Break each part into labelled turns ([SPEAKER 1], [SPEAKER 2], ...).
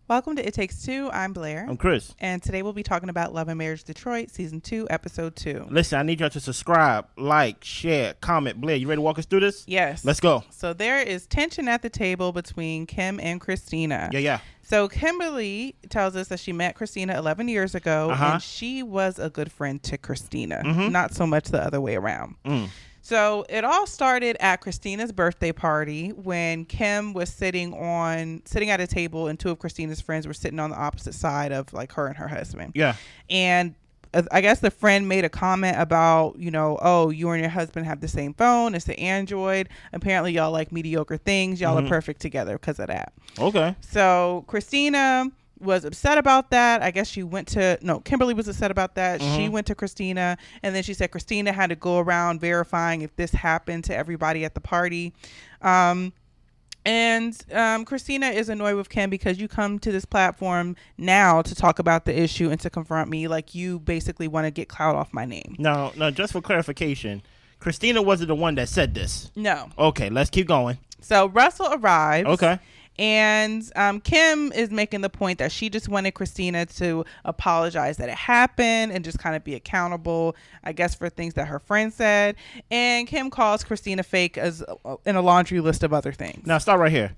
[SPEAKER 1] Welcome to It Takes Two. I'm Blair.
[SPEAKER 2] I'm Chris.
[SPEAKER 1] And today we'll be talking about Love and Marriage Detroit, Season 2, Episode 2.
[SPEAKER 2] Listen, I need y'all to subscribe, like, share, comment. Blair, you ready to walk us through this?
[SPEAKER 1] Yes.
[SPEAKER 2] Let's go.
[SPEAKER 1] So there is tension at the table between Kim and Christina.
[SPEAKER 2] Yeah.
[SPEAKER 1] So Kimberly tells us that she met Christina 11 years ago, and she was a good friend to Christina, not so much the other way around. So it all started at Christina's birthday party when Kim was sitting at a table, and two of Christina's friends were sitting on the opposite side of like her and her husband.
[SPEAKER 2] Yeah.
[SPEAKER 1] And I guess the friend made a comment about, oh, you and your husband have the same phone. It's the Android. Apparently y'all like mediocre things. Y'all are perfect together because of that.
[SPEAKER 2] Okay.
[SPEAKER 1] So Christina was upset about that. I guess Kimberly was upset about that. She went to Christina, and then she said Christina had to go around verifying if this happened to everybody at the party. And Christina is annoyed with Kim because you come to this platform now to talk about the issue and to confront me, like you basically want to get clout off my name.
[SPEAKER 2] No, just for clarification, Christina wasn't the one that said this.
[SPEAKER 1] No.
[SPEAKER 2] Okay, let's keep going.
[SPEAKER 1] So Russell arrives.
[SPEAKER 2] Okay.
[SPEAKER 1] And Kim is making the point that she just wanted Christina to apologize that it happened and just kind of be accountable, I guess, for things that her friend said. And Kim calls Christina fake as in a laundry list of other things.
[SPEAKER 2] Now, stop right here.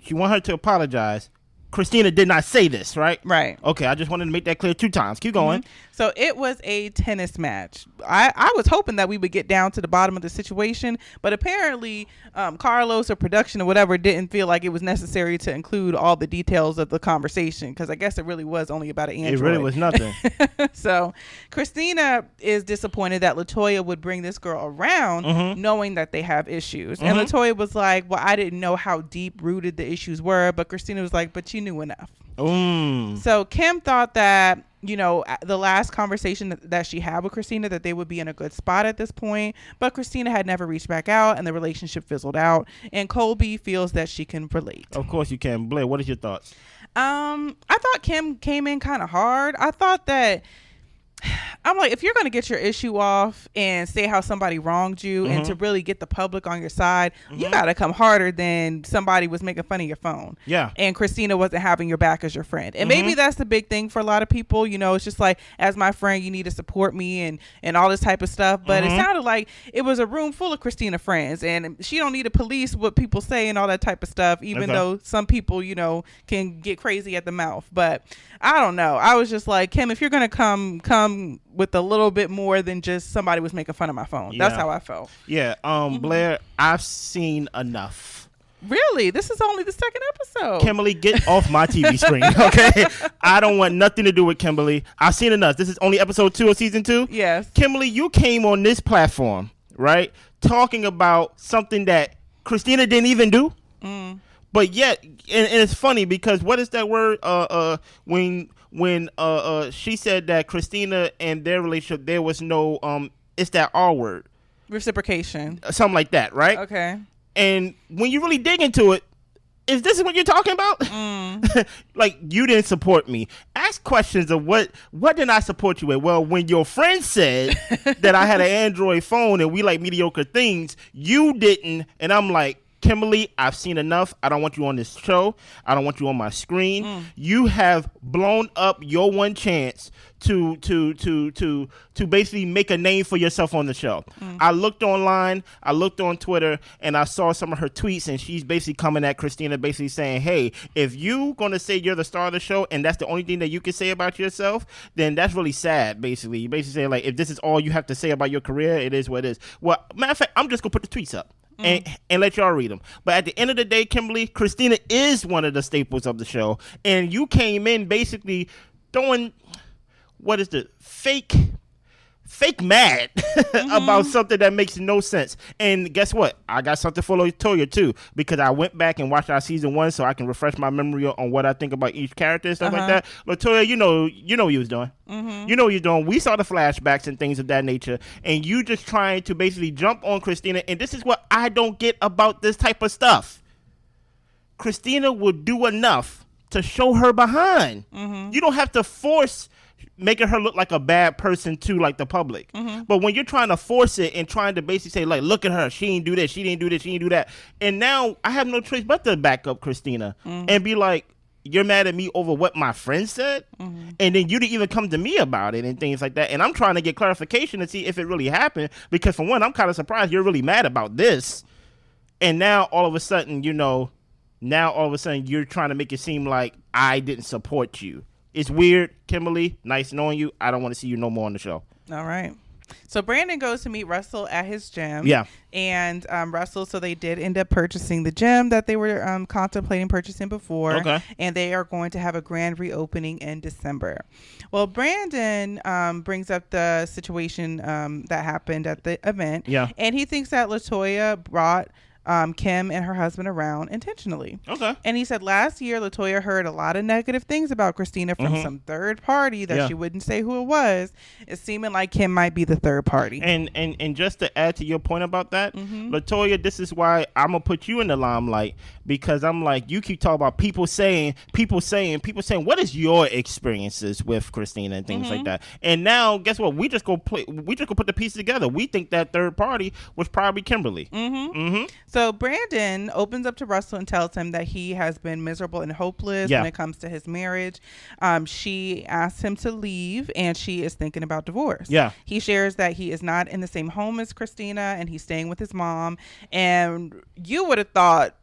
[SPEAKER 2] She want her to apologize. Christina did not say this, right?
[SPEAKER 1] Right.
[SPEAKER 2] Okay, I just wanted to make that clear 2 times. Keep going.
[SPEAKER 1] So it was a tennis match. I was hoping that we would get down to the bottom of the situation, but apparently Carlos or production or whatever didn't feel like it was necessary to include all the details of the conversation, because I guess it really was only about an Android.
[SPEAKER 2] It really was nothing.
[SPEAKER 1] So Christina is disappointed that LaToya would bring this girl around knowing that they have issues. And LaToya was like, well, I didn't know how deep rooted the issues were, but Christina was like, but you knew enough. So Kim thought that, the last conversation that she had with Christina, that they would be in a good spot at this point, but Christina had never reached back out and the relationship fizzled out, and Colby feels that she can relate.
[SPEAKER 2] Of course you can. Blair, what is your thoughts?
[SPEAKER 1] I thought Kim came in kind of hard. I thought that, I'm like, if you're going to get your issue off and say how somebody wronged you and to really get the public on your side, you got to come harder than somebody was making fun of your phone.
[SPEAKER 2] Yeah.
[SPEAKER 1] And Christina wasn't having your back as your friend. And maybe that's the big thing for a lot of people. It's just like, as my friend, you need to support me and all this type of stuff. But it sounded like it was a room full of Christina friends, and she don't need to police what people say and all that type of stuff, even though some people, can get crazy at the mouth. But I don't know. I was just like, Kim, if you're going to come with a little bit more than just somebody was making fun of my phone. That's how I felt.
[SPEAKER 2] Yeah. Blair, I've seen enough.
[SPEAKER 1] Really? This is only the second episode.
[SPEAKER 2] Kimberly, get off my TV screen, okay? I don't want nothing to do with Kimberly. I've seen enough. This is only episode 2 of season 2?
[SPEAKER 1] Yes.
[SPEAKER 2] Kimberly, you came on this platform, right, talking about something that Christina didn't even do. But yet, and it's funny because what is that word? When she said that Christina and their relationship, there was no it's that R word,
[SPEAKER 1] reciprocation,
[SPEAKER 2] something like that, right?
[SPEAKER 1] Okay. And
[SPEAKER 2] when you really dig into it, is this what you're talking about? Like, you didn't support me. Ask questions of what did I support you with? Well, when your friend said that I had an Android phone and we like mediocre things, you didn't. And I'm like, Kimberly, I've seen enough. I don't want you on this show. I don't want you on my screen. You have blown up your one chance to basically make a name for yourself on the show. I looked online, I looked on Twitter, and I saw some of her tweets, and she's basically coming at Christina, basically saying, hey, if you're going to say you're the star of the show and that's the only thing that you can say about yourself, then that's really sad, basically. You basically say, like, if this is all you have to say about your career, it is what it is. Well, matter of fact, I'm just going to put the tweets up. And let y'all read them. But at the end of the day, Kimberly, Christina is one of the staples of the show. And you came in basically throwing, what is the fake mad about something that makes no sense. And guess what? I got something for LaToya too, because I went back and watched our season 1 so I can refresh my memory on what I think about each character and stuff like that. LaToya, you know what you was doing. You know what you're doing. We saw the flashbacks and things of that nature, and you just trying to basically jump on Christina. And this is what I don't get about this type of stuff. Christina will do enough to show her behind. You don't have to force making her look like a bad person to like the public. But when you're trying to force it and trying to basically say, like, look at her, she didn't do this, she didn't do this, she didn't do that, and now I have no choice but to back up Christina and be like, you're mad at me over what my friend said, and then you didn't even come to me about it and things like that. And I'm trying to get clarification to see if it really happened, because for one, I'm kind of surprised you're really mad about this. And now all of a sudden, you're trying to make it seem like I didn't support you. It's weird, Kimberly. Nice knowing you. I don't want to see you no more on the show.
[SPEAKER 1] All right. So Brandon goes to meet Russell at his gym.
[SPEAKER 2] Yeah.
[SPEAKER 1] And Russell, so they did end up purchasing the gym that they were contemplating purchasing before.
[SPEAKER 2] Okay.
[SPEAKER 1] And they are going to have a grand reopening in December. Well, Brandon brings up the situation that happened at the event.
[SPEAKER 2] Yeah.
[SPEAKER 1] And he thinks that LaToya brought Kim and her husband around intentionally.
[SPEAKER 2] Okay.
[SPEAKER 1] And he said last year LaToya heard a lot of negative things about Christina from some third party that she wouldn't say who it was. It's seeming like Kim might be the third party.
[SPEAKER 2] And just to add to your point about that, LaToya, this is why I'm gonna put you in the limelight, because I'm like, you keep talking about people saying what is your experiences with Christina and things like that. And now guess what? We just go put the pieces together. We think that third party was probably Kimberly.
[SPEAKER 1] So Brandon opens up to Russell and tells him that he has been miserable and hopeless when it comes to his marriage. She asks him to leave, and she is thinking about divorce.
[SPEAKER 2] Yeah.
[SPEAKER 1] He shares that he is not in the same home as Christina, and he's staying with his mom. And you would have thought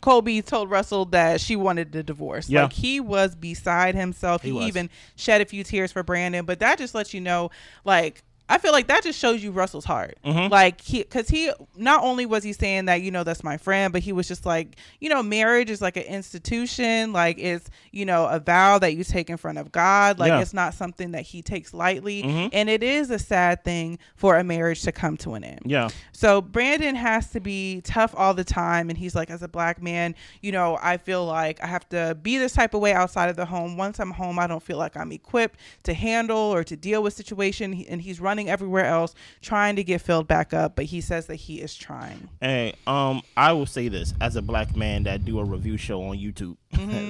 [SPEAKER 1] Colby told Russell that she wanted the divorce.
[SPEAKER 2] Yeah.
[SPEAKER 1] Like, he was beside himself. He even shed a few tears for Brandon. But that just lets you know, like, I feel like that just shows you Russell's heart. Like, because he not only was he saying that, that's my friend, but he was just like, marriage is like an institution. Like, it's, a vow that you take in front of God. Like, it's not something that he takes lightly. And it is a sad thing for a marriage to come to an end.
[SPEAKER 2] Yeah.
[SPEAKER 1] So Brandon has to be tough all the time. And he's like, as a black man, I feel like I have to be this type of way outside of the home. Once I'm home, I don't feel like I'm equipped to handle or to deal with situation. And he's running everywhere else trying to get filled back up, but he says that he is trying.
[SPEAKER 2] Hey, I will say this as a black man that do a review show on YouTube,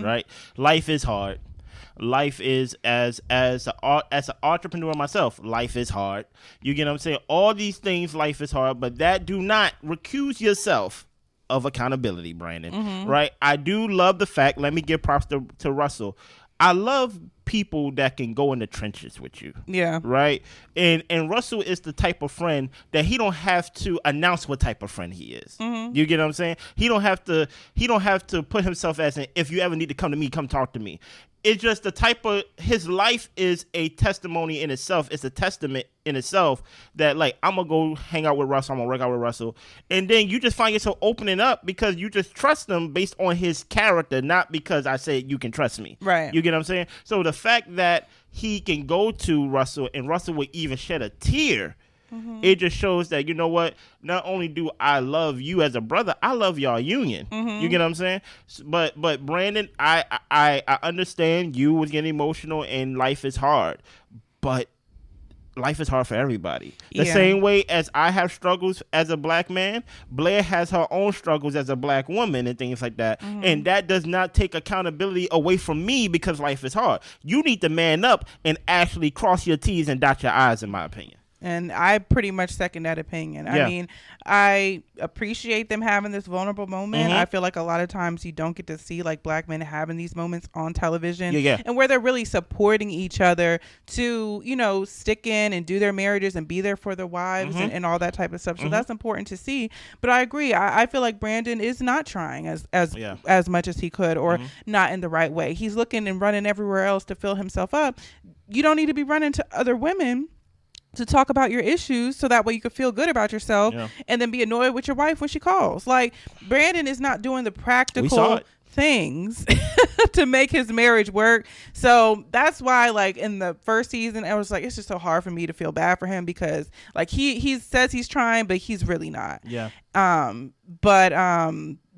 [SPEAKER 2] right? Life is hard. Life is as an entrepreneur myself, life is hard. You get what I'm saying? All these things, life is hard, but that do not recuse yourself of accountability, Brandon. Right? I do love the fact, let me give props to Russell. I love people that can go in the trenches with you. Yeah. Right? And Russell is the type of friend that he don't have to announce what type of friend he is. You get what I'm saying? He don't have to put himself as if you ever need to come to me, come talk to me. It's just the type of, his life is a testimony in itself. It's a testament in itself that, like, I'm going to go hang out with Russell. I'm going to work out with Russell. And then you just find yourself opening up because you just trust him based on his character, not because I said you can trust me. Right. You get what I'm saying? So the fact that he can go to Russell and Russell would even shed a tear, it just shows that, you know what, not only do I love you as a brother, I love y'all union. You get what I'm saying? But Brandon, I understand you was getting emotional and life is hard, but life is hard for everybody. The same way as I have struggles as a black man, Blair has her own struggles as a black woman and things like that. And that does not take accountability away from me because life is hard. You need to man up and actually cross your T's and dot your I's, in my opinion.
[SPEAKER 1] And I pretty much second that opinion. I mean, I appreciate them having this vulnerable moment. I feel like a lot of times you don't get to see, like, black men having these moments on television and where they're really supporting each other to, stick in and do their marriages and be there for their wives and all that type of stuff. So that's important to see. But I agree. I feel like Brandon is not trying as much as he could, or not in the right way. He's looking and running everywhere else to fill himself up. You don't need to be running to other women to talk about your issues so that way you can feel good about yourself and then be annoyed with your wife when she calls. Like, Brandon is not doing the practical things to make his marriage work. So that's why, like, in the first season, I was like, it's just so hard for me to feel bad for him because, like, he says he's trying, but he's really not.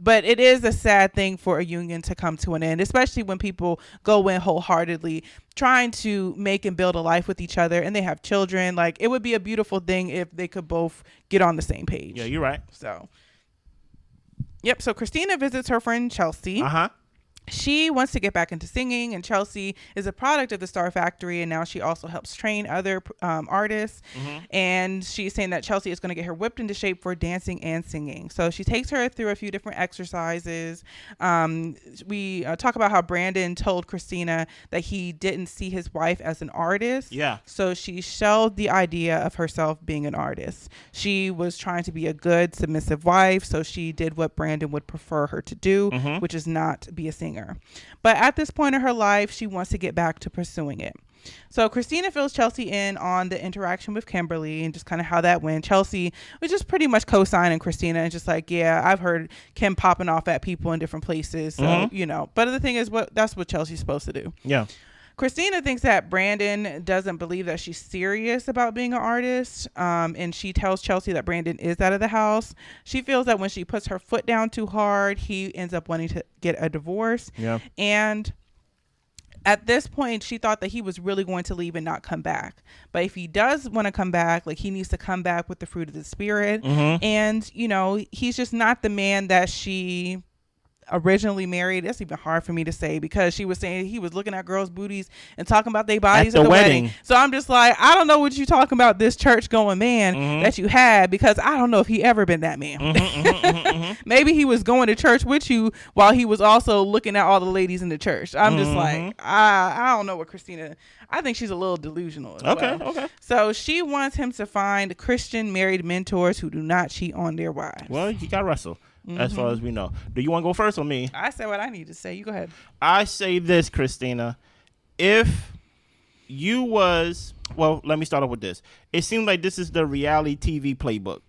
[SPEAKER 1] But it is a sad thing for a union to come to an end, especially when people go in wholeheartedly trying to make and build a life with each other and they have children. Like, it would be a beautiful thing if they could both get on the same page.
[SPEAKER 2] Yeah, you're right.
[SPEAKER 1] So, yep. So Christina visits her friend Chelsea. she wants to get back into singing, and Chelsea is a product of the Star Factory, and now she also helps train other artists. And she's saying that Chelsea is going to get her whipped into shape for dancing and singing. So she takes her through a few different exercises. We talk about how Brandon told Christina that he didn't see his wife as an artist.
[SPEAKER 2] Yeah.
[SPEAKER 1] So she shelved the idea of herself being an artist. She was trying to be a good, submissive wife, so she did what Brandon would prefer her to do, which is not be a singer. But at this point in her life, she wants to get back to pursuing it. So Christina fills Chelsea in on the interaction with Kimberly and just kind of how that went. Chelsea was just pretty much co-signing Christina and just like, yeah, I've heard Kim popping off at people in different places. So, you know, but the thing is, that's what Chelsea's supposed to do.
[SPEAKER 2] Yeah.
[SPEAKER 1] Christina thinks that Brandon doesn't believe that she's serious about being an artist, and she tells Chelsea that Brandon is out of the house. She feels that when she puts her foot down too hard, he ends up wanting to get a divorce.
[SPEAKER 2] Yeah. And
[SPEAKER 1] at this point, she thought that he was really going to leave and not come back. But if he does want to come back, like, he needs to come back with the fruit of the spirit. And, you know, he's just not the man that she originally married. That's even hard for me to say, because she was saying he was looking at girls' booties and talking about their bodies at the wedding. So I'm just like, I don't know what you talking about, this church going man that you had, because I don't know if he ever been that man. Maybe he was going to church with you while he was also looking at all the ladies in the church. I'm just like, I don't know what Christina, I think she's a little delusional as well. Okay. So she wants him to find Christian married mentors who do not cheat on their wives.
[SPEAKER 2] Well, he got Russell. As far as we know. Do you want to go first or me?
[SPEAKER 1] I say what I need to say. You go ahead.
[SPEAKER 2] I say this, Christina. If you was, well, let me start off with this. It seems like this is the reality TV playbook.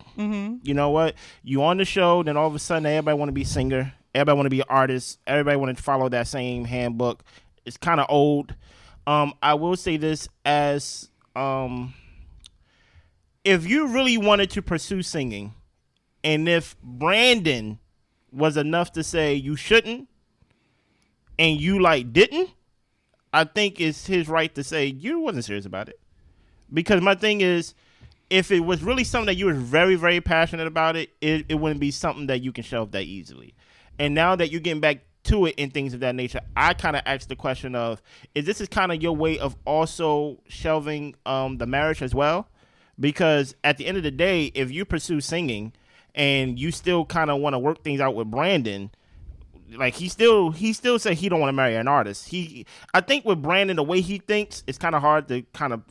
[SPEAKER 2] You know what? You on the show, then all of a sudden everybody want to be a singer. Everybody want to be an artist. Everybody want to follow that same handbook. It's kind of old. I will say this as, if you really wanted to pursue singing, and if Brandon was enough to say you shouldn't, and you like didn't, I think it's his right to say you wasn't serious about it. Because my thing is, if it was really something that you were very, very passionate about it wouldn't be something that you can shelve that easily. And now that you're getting back to it and things of that nature, I kind of asked the question of, is this kind of your way of also shelving the marriage as well? Because at the end of the day, if you pursue singing and you still kind of want to work things out with Brandon, like he still said he don't want to marry an artist. I think with Brandon, the way he thinks, it's kind of hard to kind of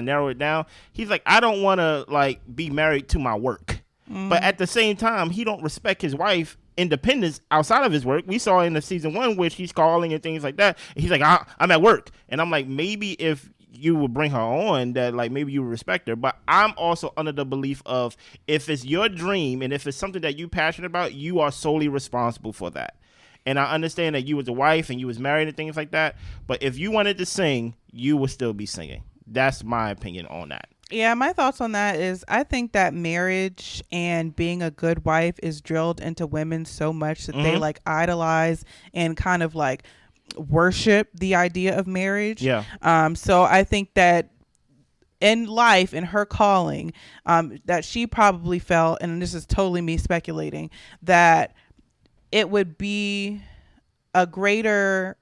[SPEAKER 2] narrow it down. He's like, I don't want to like be married to my work, but at the same time, he don't respect his wife independence outside of his work. We saw in the season 1 where she's calling and things like that. He's like, I'm at work, and I'm like, maybe if you would bring her on, that like maybe you would respect her. But I'm also under the belief of, if it's your dream and if it's something that you passionate about, you are solely responsible for that. And I understand that you was a wife and you was married and things like that, but if you wanted to sing, you would still be singing. That's my opinion on that.
[SPEAKER 1] Yeah, my thoughts on that is, I think that marriage and being a good wife is drilled into women so much that they like idolize and kind of like worship the idea of marriage. Yeah. So I think that in life, in her calling, that she probably felt, and this is totally me speculating, that it would be a greater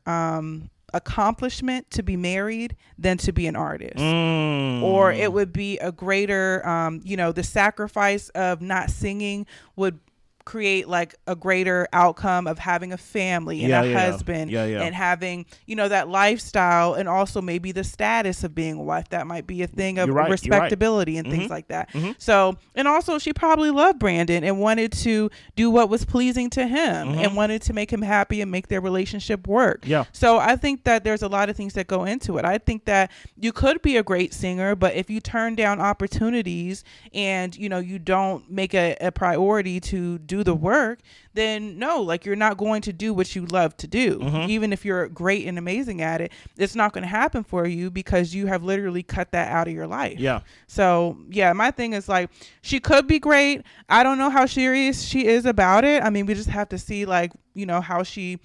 [SPEAKER 1] accomplishment to be married than to be an artist. Or it would be a greater, the sacrifice of not singing would create like a greater outcome of having a family and a husband and having, that lifestyle, and also maybe the status of being a wife. That might be a thing of respectability and things like that. So, and also she probably loved Brandon and wanted to do what was pleasing to him and wanted to make him happy and make their relationship work. So I think that there's a lot of things that go into it. I think that you could be a great singer, but if you turn down opportunities and, you don't make a priority to do the work, then no, like, you're not going to do what you love to do. Even if you're great and amazing at it, it's not going to happen for you because you have literally cut that out of your life. So my thing is, like, she could be great. I don't know how serious she is about it. I mean, we just have to see, like, how she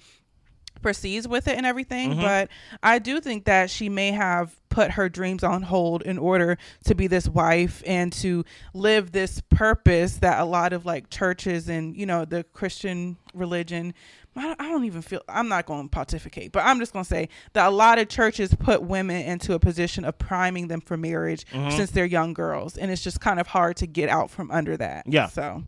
[SPEAKER 1] proceeds with it and everything, but I do think that she may have put her dreams on hold in order to be this wife and to live this purpose that a lot of like churches and, you know, the Christian religion, I don't even feel, I'm not going to pontificate, but I'm just going to say that a lot of churches put women into a position of priming them for marriage since they're young girls, and it's just kind of hard to get out from under that.
[SPEAKER 2] Yeah.
[SPEAKER 1] So,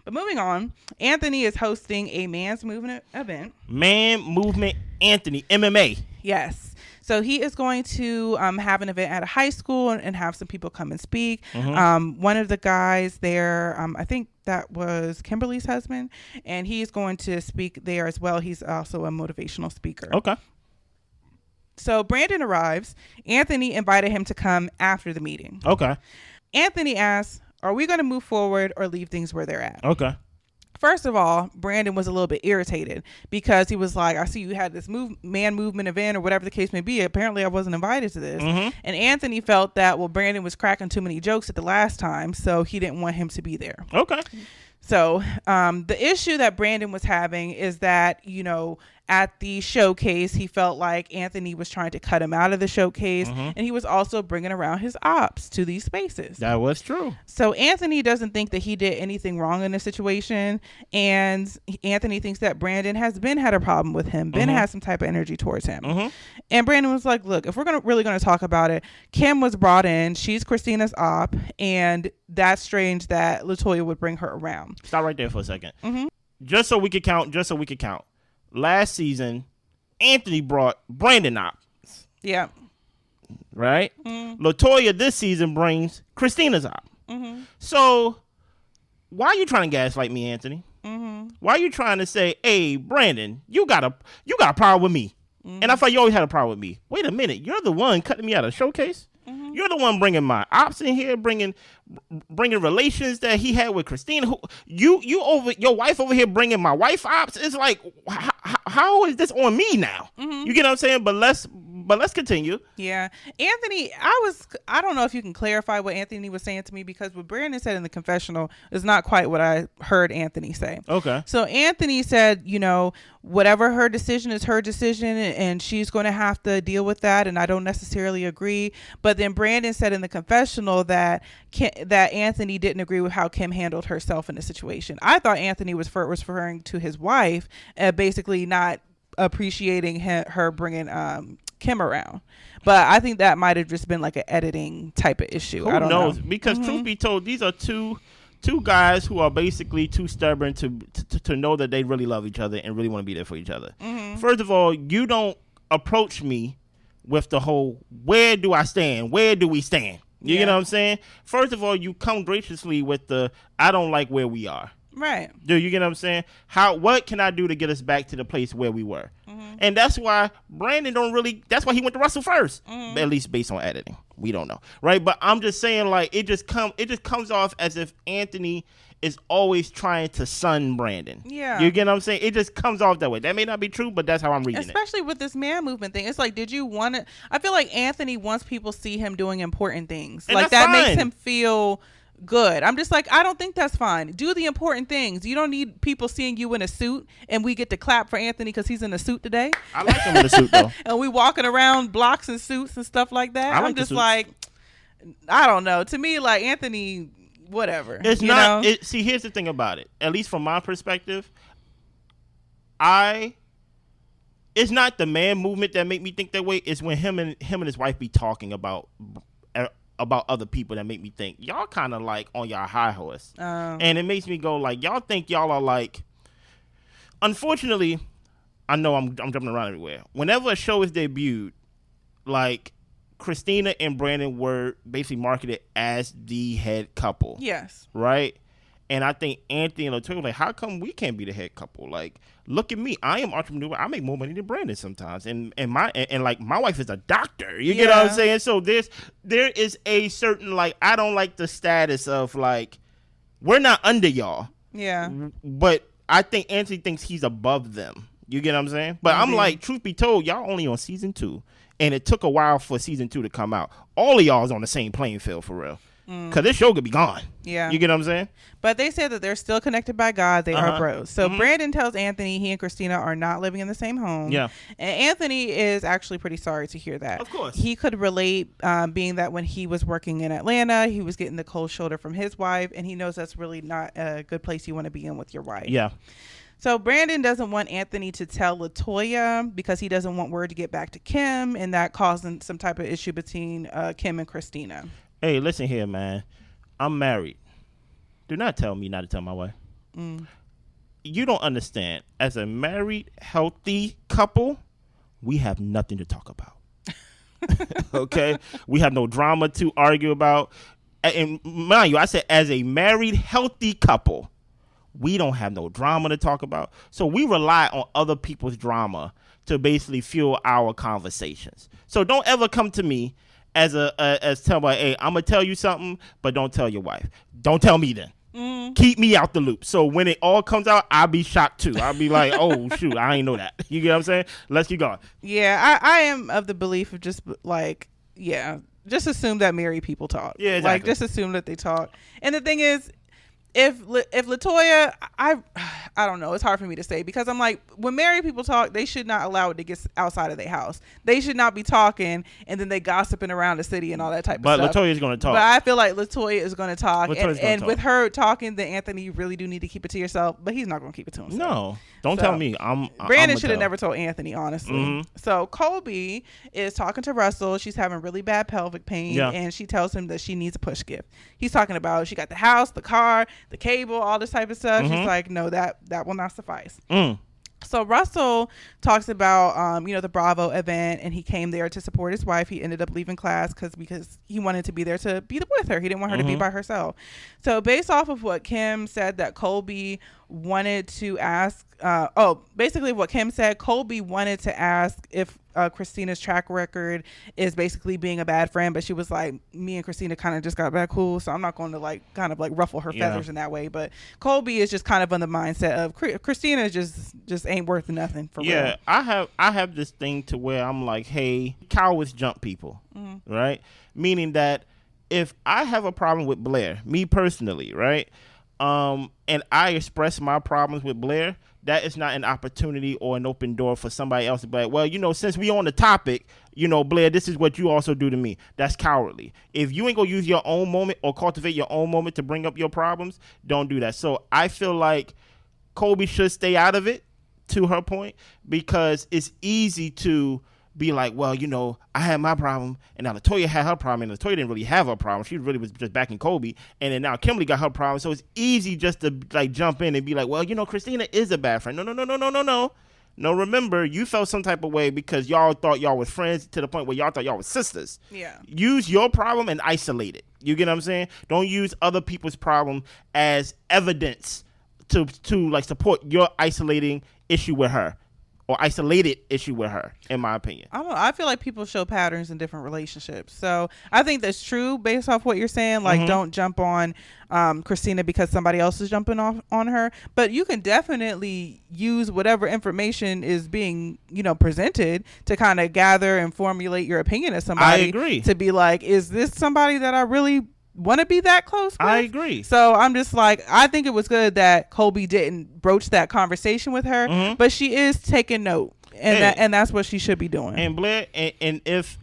[SPEAKER 1] but moving on, Anthony is hosting a Man's Movement event.
[SPEAKER 2] Man Movement Anthony, MMA.
[SPEAKER 1] Yes. So he is going to have an event at a high school and have some people come and speak. One of the guys there, I think that was Kimberly's husband, and he's going to speak there as well. He's also a motivational speaker.
[SPEAKER 2] Okay.
[SPEAKER 1] So Brandon arrives. Anthony invited him to come after the meeting.
[SPEAKER 2] Okay.
[SPEAKER 1] Anthony asks, are we going to move forward or leave things where they're at?
[SPEAKER 2] Okay.
[SPEAKER 1] First of all, Brandon was a little bit irritated because he was like, I see you had this man movement event or whatever the case may be. Apparently I wasn't invited to this. And Anthony felt that, well, Brandon was cracking too many jokes at the last time, so he didn't want him to be there.
[SPEAKER 2] Okay.
[SPEAKER 1] So the issue that Brandon was having is that, you know, at the showcase, he felt like Anthony was trying to cut him out of the showcase, and he was also bringing around his ops to these spaces.
[SPEAKER 2] That was true.
[SPEAKER 1] So Anthony doesn't think that he did anything wrong in this situation, and Anthony thinks that Brandon has had a problem with him. Ben has some type of energy towards him. And Brandon was like, look, if we're really going to talk about it, Kim was brought in. She's Christina's op, and that's strange that LaToya would bring her around.
[SPEAKER 2] Stop right there for a second. Just so we could count. Last season, Anthony brought Brandon up.
[SPEAKER 1] Yeah.
[SPEAKER 2] Right? LaToya this season brings Christina's up. So why are you trying to gaslight me, Anthony? Why are you trying to say, hey, Brandon, you got a problem with me? And I thought you always had a problem with me. Wait a minute. You're the one cutting me out of the showcase? You're the one bringing my ops in here, bringing relations that he had with Christina. Your wife over here bringing my wife ops. It's like, how is this on me now? You get what I'm saying? But let's continue.
[SPEAKER 1] Yeah. Anthony, I don't know if you can clarify what Anthony was saying to me, because what Brandon said in the confessional is not quite what I heard Anthony say. Okay. So Anthony said, you know, whatever her decision is her decision, and she's going to have to deal with that, and I don't necessarily agree. But then Brandon said in the confessional that Anthony didn't agree with how Kim handled herself in the situation. I thought Anthony was referring to his wife, basically not appreciating her bringing Kim around. But I think that might have just been like an editing type of issue. I don't know.
[SPEAKER 2] Because truth be told, these are two guys who are basically too stubborn to know that they really love each other and really want to be there for each other. First of all, you don't approach me with the whole, where do I stand? Where do we stand? You get what I'm saying? First of all, you come graciously with the, I don't like where we are. Right. Do you get what I'm saying? What can I do to get us back to the place where we were? And that's why Brandon that's why he went to Russell first. At least based on editing. We don't know. Right? But I'm just saying, like, it just comes off as if Anthony is always trying to sun Brandon. Yeah. You get what I'm saying? It just comes off that way. That may not be true, but that's how I'm reading it.
[SPEAKER 1] Especially with this man movement thing. It's like, did you want to, I feel like Anthony wants people to see him doing important things. And like that makes him feel good. I'm just like, I don't think that's fine. Do the important things. You don't need people seeing you in a suit, and we get to clap for Anthony because he's in a suit today.
[SPEAKER 2] I like him in a suit though.
[SPEAKER 1] And we walking around blocks and suits and stuff like that. I'm just like, I don't know. To me, like, Anthony, whatever.
[SPEAKER 2] It's not. See, here's the thing about it. At least from my perspective, it's not the man movement that make me think that way. It's when him and his wife be talking about other people that make me think y'all kind of like on y'all high horse. And it makes me go like, y'all think y'all are like, unfortunately, I know I'm jumping around everywhere. Whenever a show is debuted, like Christina and Brandon were basically marketed as the head couple. Yes. Right? And I think Anthony and LaToya were like, how come we can't be the head couple? Like, look at me. I am entrepreneur. I make more money than Brandon sometimes. And like my wife is a doctor. You get what I'm saying? So there is a certain, like, I don't like the status of like, we're not under y'all. Yeah. But I think Anthony thinks he's above them. You get what I'm saying? But I'm like, truth be told, y'all only on season 2. And it took a while for season 2 to come out. All of y'all is on the same playing field for real. Because this show could be gone.
[SPEAKER 1] Yeah.
[SPEAKER 2] You get what I'm saying?
[SPEAKER 1] But they say that they're still connected by God. They are bros. So Brandon tells Anthony he and Christina are not living in the same home.
[SPEAKER 2] Yeah.
[SPEAKER 1] And Anthony is actually pretty sorry to hear that.
[SPEAKER 2] Of course.
[SPEAKER 1] He could relate, being that when he was working in Atlanta, he was getting the cold shoulder from his wife, and he knows that's really not a good place you want to be in with your wife.
[SPEAKER 2] Yeah.
[SPEAKER 1] So Brandon doesn't want Anthony to tell LaToya because he doesn't want word to get back to Kim, and that causing some type of issue between Kim and Christina.
[SPEAKER 2] Hey, listen here, man. I'm married. Do not tell me not to tell my wife. You don't understand. As a married, healthy couple, we have nothing to talk about. Okay? We have no drama to argue about. And mind you, I said as a married, healthy couple, we don't have no drama to talk about. So we rely on other people's drama to basically fuel our conversations. So don't ever come to me as tell me, hey, I'm gonna tell you something, but don't tell your wife. Don't tell me then. Keep me out the loop. So when it all comes out, I'll be shocked too. I'll be like, oh shoot, I ain't know that. You get what I'm saying? Let's keep going.
[SPEAKER 1] Yeah, I am of the belief of just like, just assume that married people talk.
[SPEAKER 2] Yeah, exactly.
[SPEAKER 1] Like, just assume that they talk. And the thing is, if LaToya, I don't know, it's hard for me to say, because I'm like, when married people talk, they should not allow it to get outside of their house. They should not be talking and then they gossiping around the city and all that type of stuff.
[SPEAKER 2] But LaToya's going to talk.
[SPEAKER 1] But I feel like LaToya is going to talk. And
[SPEAKER 2] talk.
[SPEAKER 1] With her talking, then Anthony, you really do need to keep it to yourself. But he's not going to keep it to himself.
[SPEAKER 2] No, don't tell me.
[SPEAKER 1] Brandon should have never told Anthony, honestly. So Kolby is talking to Russell. She's having really bad pelvic pain, and she tells him that she needs a push gift. He's talking about she got the house, the car, the cable, all this type of stuff. She's like, no, that will not suffice. So Russell talks about, the Bravo event, and he came there to support his wife. He ended up leaving class because he wanted to be there to be with her. He didn't want her to be by herself. So based off of what Kim said that Kolby wanted to ask, basically what Kim said, Kolby wanted to ask if Christina's track record is basically being a bad friend, but she was like, me and Christina kind of just got back cool, so I'm not going to kind of ruffle her feathers in that way. But Kolby is just kind of on the mindset of Christina just ain't worth nothing for real.
[SPEAKER 2] Yeah, I have this thing to where I'm like, hey, cowards jump people, right? Meaning that if I have a problem with Blair, me personally, right, and I express my problems with Blair, that is not an opportunity or an open door for somebody else to be like, well, since we on the topic, Blair, this is what you also do to me. That's cowardly. If you ain't gonna use your own moment or cultivate your own moment to bring up your problems, don't do that. So I feel like Kolby should stay out of it, to her point, because it's easy to be like, well, I had my problem, and now LaToya had her problem, and LaToya didn't really have her problem. She really was just backing Kolby, and then now Kimberly got her problem. So it's easy just to jump in and be like, well, Christina is a bad friend. No. No, remember, you felt some type of way because y'all thought y'all was friends to the point where y'all thought y'all was sisters.
[SPEAKER 1] Yeah.
[SPEAKER 2] Use your problem and isolate it. You get what I'm saying? Don't use other people's problem as evidence to support your isolating issue with her. Or isolated issue with her, in my opinion.
[SPEAKER 1] I don't know. I feel like people show patterns in different relationships. So I think that's true based off what you're saying. Don't jump on Christina because somebody else is jumping off on her. But you can definitely use whatever information is being, presented to kind of gather and formulate your opinion of somebody.
[SPEAKER 2] I agree.
[SPEAKER 1] To be like, is this somebody that I really want to be that close with?
[SPEAKER 2] I agree.
[SPEAKER 1] So I'm just like, I think it was good that Kolby didn't broach that conversation with her, but she is taking note, and that's what she should be doing.
[SPEAKER 2] And Blair, and if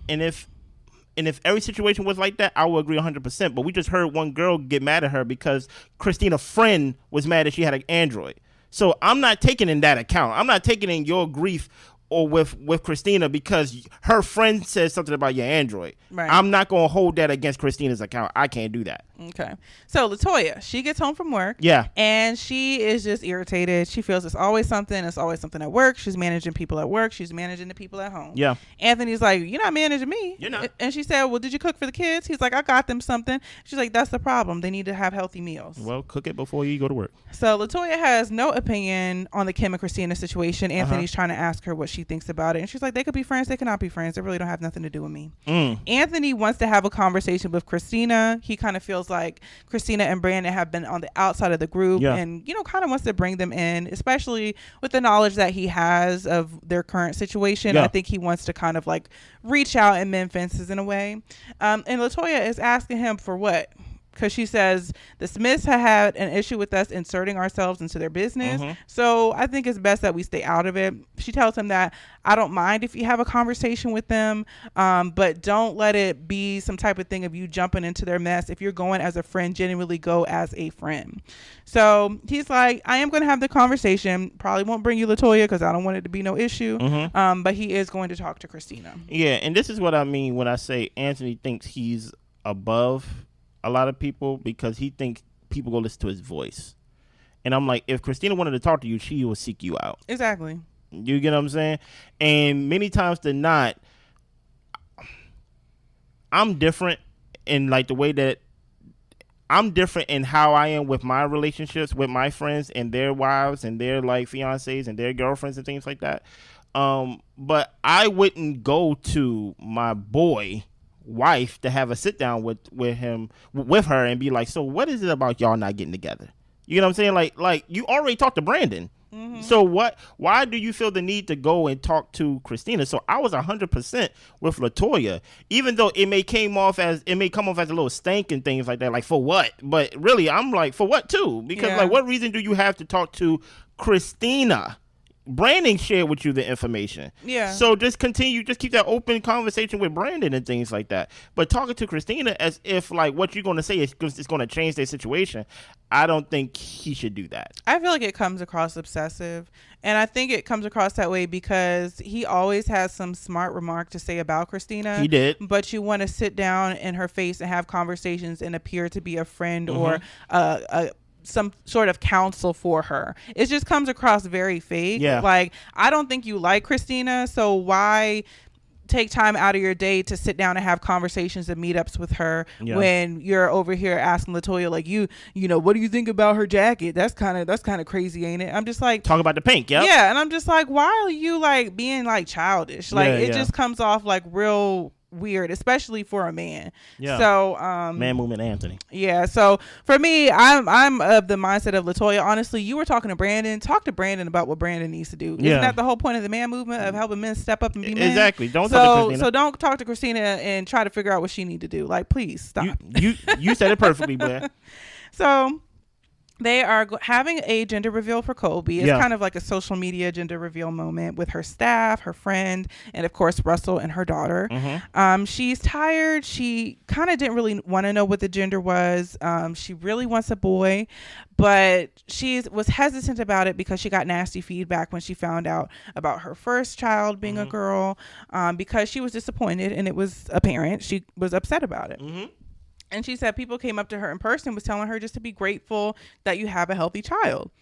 [SPEAKER 2] every situation was like that, I would agree 100%. But we just heard one girl get mad at her because Christina's friend was mad that she had an Android. So I'm not taking in that account. I'm not taking in your grief or with Christina because her friend says something about your Android. Right. I'm not going to hold that against Christina's account. I can't do that.
[SPEAKER 1] Okay. So LaToya, she gets home from work.
[SPEAKER 2] Yeah.
[SPEAKER 1] And she is just irritated. She feels it's always something. It's always something at work. She's managing people at work. She's managing the people at home.
[SPEAKER 2] Yeah.
[SPEAKER 1] Anthony's like, you're not managing me.
[SPEAKER 2] You're not.
[SPEAKER 1] And she said, well, did you cook for the kids? He's like, I got them something. She's like, that's the problem. They need to have healthy meals.
[SPEAKER 2] Well, cook it before you go to work.
[SPEAKER 1] So LaToya has no opinion on the Kim and Christina situation. Anthony's trying to ask her what she thinks about it. And she's like, they could be friends. They cannot be friends. They really don't have nothing to do with me. Anthony wants to have a conversation with Christina. He kind of feels like Christina and Brandon have been on the outside of the group and, kind of wants to bring them in, especially with the knowledge that he has of their current situation. I think he wants to kind of reach out and mend fences in a way. And LaToya is asking him for what? because she says the Smiths have had an issue with us inserting ourselves into their business. So I think it's best that we stay out of it. She tells him that I don't mind if you have a conversation with them, but don't let it be some type of thing of you jumping into their mess. If you're going as a friend, genuinely go as a friend. So he's like, I am going to have the conversation. Probably won't bring you LaToya because I don't want it to be no issue. But he is going to talk to Kristina.
[SPEAKER 2] Yeah, and this is what I mean when I say Anthony thinks he's above a lot of people, because he thinks people go listen to his voice. And I'm like, if Kristina wanted to talk to you, she will seek you out.
[SPEAKER 1] Exactly.
[SPEAKER 2] You get what I'm saying? And many times than not, I'm different in like the way that I'm different in how I am with my relationships with my friends and their wives and their like fiancés and their girlfriends and things like that. But I wouldn't go to my boy wife to have a sit down with her and be like, so what is it about y'all not getting together? You know what I'm saying? Like you already talked to Brandon. So why do you feel the need to go and talk to Kristina? So I was 100% with LaToya, even though it may come off as a little stank and things like that. Like, for what? But really, I'm like, for what too? Because like, what reason do you have to talk to Kristina? Brandon shared with you the information. Yeah. So just keep that open conversation with Brandon and things like that. But talking to Kristina as if like what you're going to say is going to change their situation, I don't think he should do that.
[SPEAKER 1] I feel like it comes across obsessive. And I think it comes across that way because he always has some smart remark to say about Kristina.
[SPEAKER 2] He did.
[SPEAKER 1] But you want to sit down in her face and have conversations and appear to be a friend or some sort of counsel for her. It just comes across very fake. Yeah. Like, I don't think you like Kristina, so why take time out of your day to sit down and have conversations and meetups with her when you're over here asking LaToya, like, you know, what do you think about her jacket? That's kind of crazy, ain't it? I'm just like,
[SPEAKER 2] talk about the pink.
[SPEAKER 1] Yeah. And I'm just like, why are you like being like childish? Like, it just comes off like real weird, especially for a man. So
[SPEAKER 2] man movement Anthony.
[SPEAKER 1] So for me, I'm of the mindset of LaToya. Honestly, you were talking to Brandon. Talk to Brandon about what Brandon needs to do. Isn't that the whole point of the man movement, of helping men step up and be men?
[SPEAKER 2] Exactly. Don't talk to Kristina.
[SPEAKER 1] So don't talk to Kristina and try to figure out what she need to do. Like, please stop.
[SPEAKER 2] You said it perfectly, Blair.
[SPEAKER 1] So they are having a gender reveal for Colby. It's kind of like a social media gender reveal moment with her staff, her friend, and of course Russell and her daughter. She's tired. She kind of didn't really want to know what the gender was. She really wants a boy, but she was hesitant about it because she got nasty feedback when she found out about her first child being a girl, because she was disappointed and it was apparent. She was upset about it. And she said people came up to her in person, was telling her just to be grateful that you have a healthy child.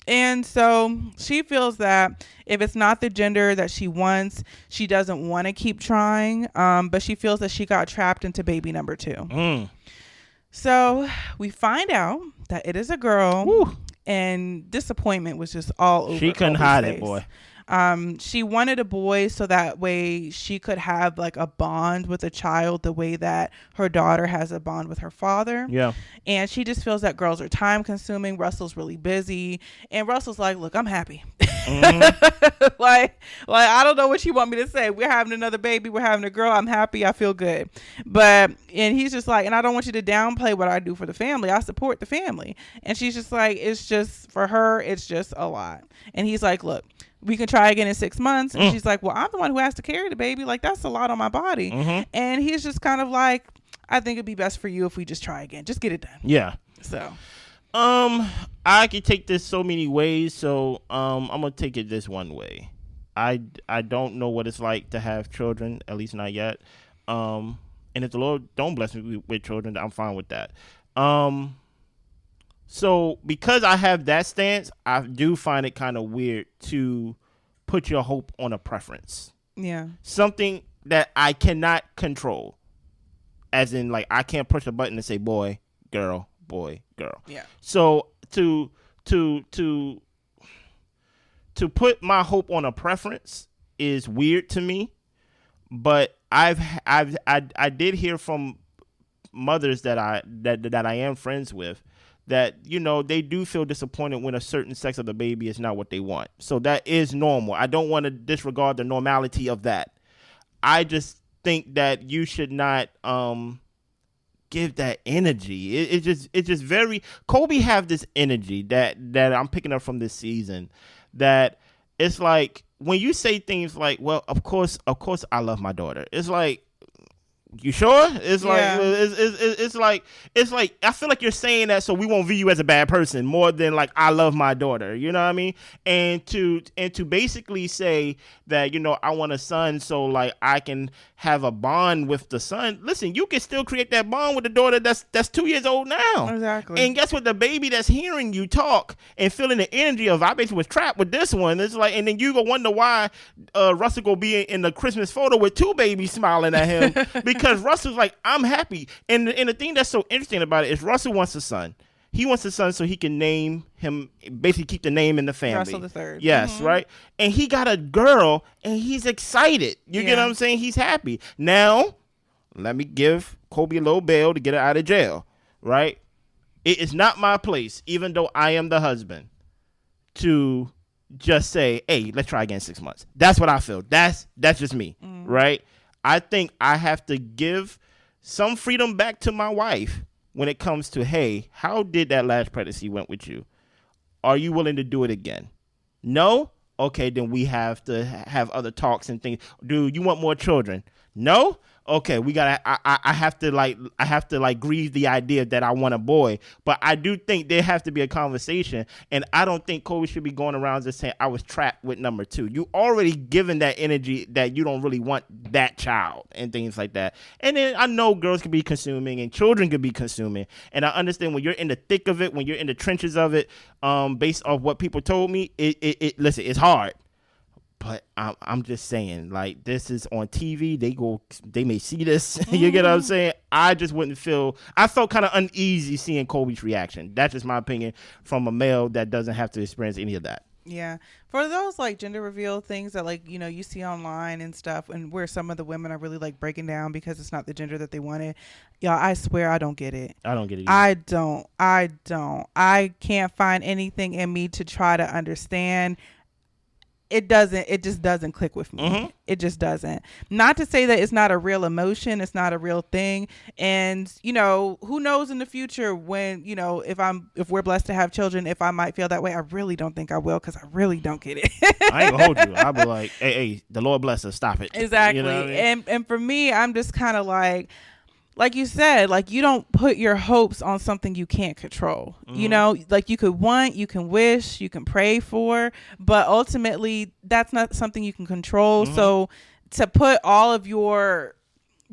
[SPEAKER 1] And so she feels that if it's not the gender that she wants, she doesn't want to keep trying. But she feels that she got trapped into baby number 2. So we find out that it is a girl. Woo. And disappointment was just all over.
[SPEAKER 2] She couldn't hide it, boy.
[SPEAKER 1] She wanted a boy so that way she could have like a bond with a child the way that her daughter has a bond with her father. Yeah. And she just feels that girls are time consuming. Russell's really busy. And Russell's like, look, I'm happy. like I don't know what you want me to say. We're having another baby. We're having a girl. I'm happy. I feel good. And he's just like, and I don't want you to downplay what I do for the family. I support the family. And she's just like, it's just for her, it's just a lot. And he's like, look, we can try again in 6 months. And she's like, well, I'm the one who has to carry the baby. Like, that's a lot on my body. And he's just kind of like, I think it'd be best for you if we just try again. Just get it done. Yeah. So,
[SPEAKER 2] I could take this so many ways. So, I'm going to take it this one way. I don't know what it's like to have children, at least not yet. And if the Lord don't bless me with children, I'm fine with that. So because I have that stance, I do find it kind of weird to put your hope on a preference. Yeah. Something that I cannot control. As in, like, I can't push a button and say boy, girl, boy, girl. Yeah. So to put my hope on a preference is weird to me. But I did hear from mothers that I am friends with that, you know, they do feel disappointed when a certain sex of the baby is not what they want. So that is normal. I don't want to disregard the normality of that. I just think that you should not give that energy. It's just very Colby have this energy that I'm picking up from this season, that it's like when you say things like, well, of course I love my daughter. It's like, you sure? It's like it's like I feel like you're saying that so we won't view you as a bad person more than like I love my daughter. You know what I mean? And to basically say that, you know, I want a son so like I can have a bond with the son. Listen, you can still create that bond with the daughter that's 2 years old now.
[SPEAKER 1] Exactly.
[SPEAKER 2] And guess what? The baby that's hearing you talk and feeling the energy of I basically was trapped with this one. It's like, and then you go wonder why Russell go be in the Christmas photo with two babies smiling at him because Russell's like, I'm happy. And the thing that's so interesting about it is Russell wants a son. He wants a son so he can name him, basically keep the name in the family.
[SPEAKER 1] Russell the third.
[SPEAKER 2] Yes, right? And he got a girl, and he's excited. You get what I'm saying? He's happy. Now, let me give Kolby a little bail to get her out of jail, right? It is not my place, even though I am the husband, to just say, hey, let's try again in 6 months. That's what I feel. That's just me, right? I think I have to give some freedom back to my wife when it comes to, hey, how did that last pregnancy went with you? Are you willing to do it again? No? Okay, then we have to have other talks and things. Do you want more children? No? Okay, we gotta. I have to grieve the idea that I want a boy, but I do think there has to be a conversation, and I don't think Colby should be going around just saying I was trapped with number two. You already given that energy that you don't really want that child and things like that. And then I know girls can be consuming and children can be consuming, and I understand when you're in the thick of it, when you're in the trenches of it, based off what people told me, listen, it's hard. But I'm just saying, like, this is on TV. They may see this. You get what I'm saying? I just wouldn't feel. I felt kind of uneasy seeing Colby's reaction. That's just my opinion from a male that doesn't have to experience any of that.
[SPEAKER 1] Yeah. For those like gender reveal things that like, you know, you see online and stuff, and where some of the women are really like breaking down because it's not the gender that they wanted. Y'all, I swear I don't get it.
[SPEAKER 2] I don't get it either.
[SPEAKER 1] I don't. I can't find anything in me to try to understand. It just doesn't click with me. It just doesn't. Not to say that it's not a real emotion, it's not a real thing. And, you know, who knows in the future when, you know, if we're blessed to have children, if I might feel that way. I really don't think I will, because I really don't get it.
[SPEAKER 2] I ain't gonna hold you. I'll be like, hey, the Lord bless us, stop it.
[SPEAKER 1] Exactly.
[SPEAKER 2] You know what I mean?
[SPEAKER 1] And for me, I'm just kind of like you said, like, you don't put your hopes on something you can't control. You know, like, you could want, you can wish, you can pray for, but ultimately that's not something you can control. So to put all of your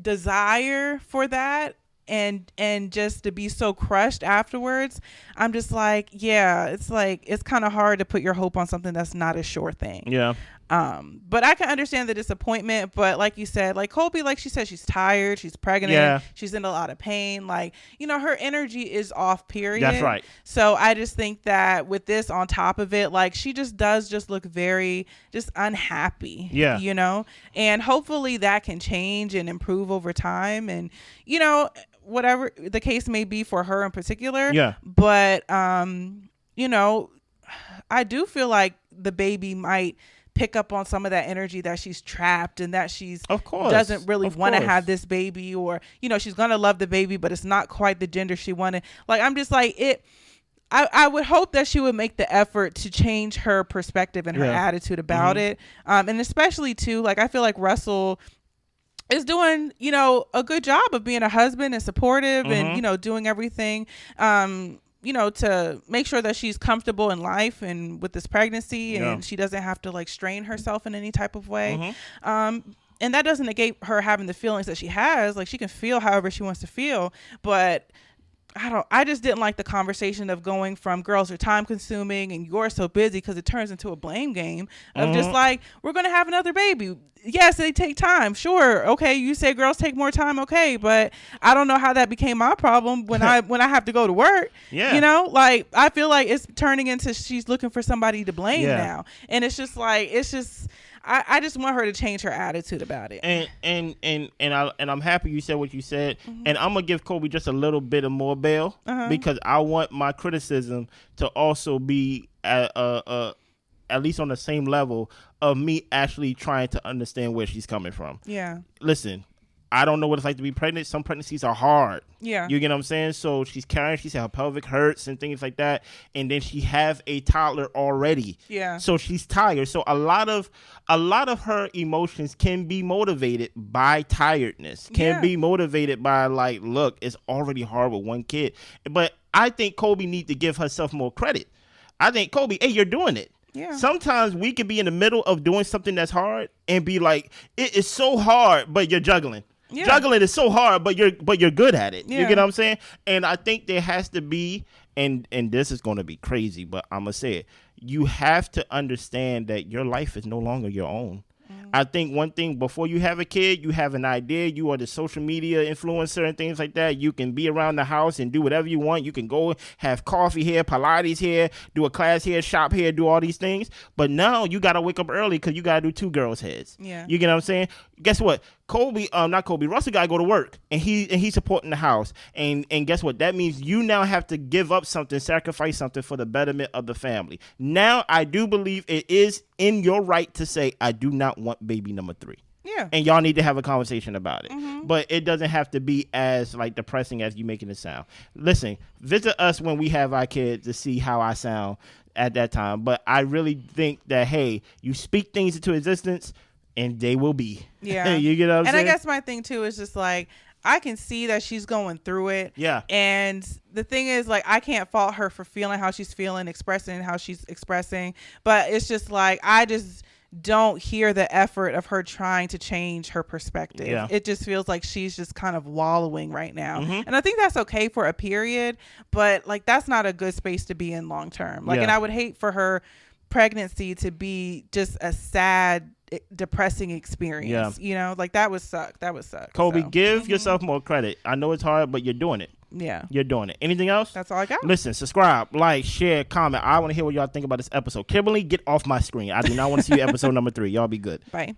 [SPEAKER 1] desire for that and just to be so crushed afterwards, I'm just like, yeah, it's like, it's kind of hard to put your hope on something that's not a sure thing.
[SPEAKER 2] Yeah.
[SPEAKER 1] But I can understand the disappointment, but like you said, like Colby, like she said, she's tired, she's pregnant, she's in a lot of pain, like, you know, her energy is off, period.
[SPEAKER 2] That's right.
[SPEAKER 1] So I just think that with this on top of it, like, she just does just look very just unhappy, you know, and hopefully that can change and improve over time, and, you know, whatever the case may be for her in particular. But you know, I do feel like the baby might pick up on some of that energy that she's trapped and that she's doesn't really want to have this baby, or, you know, she's gonna love the baby but it's not quite the gender she wanted. Like, I'm just like, I would hope that she would make the effort to change her perspective and her attitude about it, and especially too, like, I feel like Russell is doing, you know, a good job of being a husband and supportive and, you know, doing everything you know, to make sure that she's comfortable in life and with this pregnancy, and she doesn't have to like strain herself in any type of way. And that doesn't negate her having the feelings that she has. Like, she can feel however she wants to feel, but I just didn't like the conversation of going from girls are time consuming and you're so busy, because it turns into a blame game of just like, we're going to have another baby. Yes, they take time. Sure. Okay. You say girls take more time. Okay. But I don't know how that became my problem when I have to go to work. You know, like, I feel like it's turning into she's looking for somebody to blame now. And it's just like, I just want her to change her attitude about it. And I'm happy you said what you said. And I'm gonna give Colby just a little bit of more bail, because I want my criticism to also be at least on the same level of me actually trying to understand where she's coming from. Listen,
[SPEAKER 2] I don't know what it's like to be pregnant. Some pregnancies are hard.
[SPEAKER 1] Yeah.
[SPEAKER 2] You get what I'm saying? So she's carrying, she said her pelvic hurts and things like that. And then she have a toddler already.
[SPEAKER 1] Yeah.
[SPEAKER 2] So she's tired. So a lot of her emotions can be motivated by tiredness, can be motivated by like, look, it's already hard with one kid. But I think Kolby need to give herself more credit. I think, Kolby, hey, you're doing it.
[SPEAKER 1] Yeah.
[SPEAKER 2] Sometimes we could be in the middle of doing something that's hard and be like, it is so hard, but you're juggling. Yeah. Juggling is so hard, but you're good at it. Yeah. You get what I'm saying? And I think there has to be, and this is going to be crazy, but I'm going to say it. You have to understand that your life is no longer your own. I think one thing, before you have a kid, you have an idea. You are the social media influencer and things like that. You can be around the house and do whatever you want. You can go have coffee here, Pilates here, do a class here, shop here, do all these things. But now you got to wake up early because you got to do 2 girls' heads.
[SPEAKER 1] Yeah.
[SPEAKER 2] You get what I'm saying? Guess what? Russell got to go to work, and he's supporting the house. And guess what? That means you now have to give up something, sacrifice something for the betterment of the family. Now, I do believe it is in your right to say, I do not want baby number 3.
[SPEAKER 1] Yeah.
[SPEAKER 2] And y'all need to have a conversation about it. Mm-hmm. But it doesn't have to be as like depressing as you making it sound. Listen, visit us when we have our kids to see how I sound at that time. But I really think that, hey, you speak things into existence, and they will be.
[SPEAKER 1] Yeah.
[SPEAKER 2] You get what I'm saying?
[SPEAKER 1] And I guess my thing too is just like, I can see that she's going through it.
[SPEAKER 2] Yeah.
[SPEAKER 1] And the thing is, like, I can't fault her for feeling how she's feeling, expressing how she's expressing. But it's just like, I just don't hear the effort of her trying to change her perspective. Yeah. It just feels like she's just kind of wallowing right now. Mm-hmm. And I think that's okay for a period, but like, that's not a good space to be in long term. Like, and I would hate for her pregnancy to be just a sad, depressing experience. You know, like that would suck.
[SPEAKER 2] Kolby, give yourself more credit. I know it's hard, but you're doing it.
[SPEAKER 1] Yeah,
[SPEAKER 2] you're doing it. Anything else?
[SPEAKER 1] That's all I got.
[SPEAKER 2] Listen, subscribe, like, share, comment. I want to hear what y'all think about this episode. Kimberly, get off my screen. I do not want to see you episode number 3. Y'all be good.
[SPEAKER 1] Bye.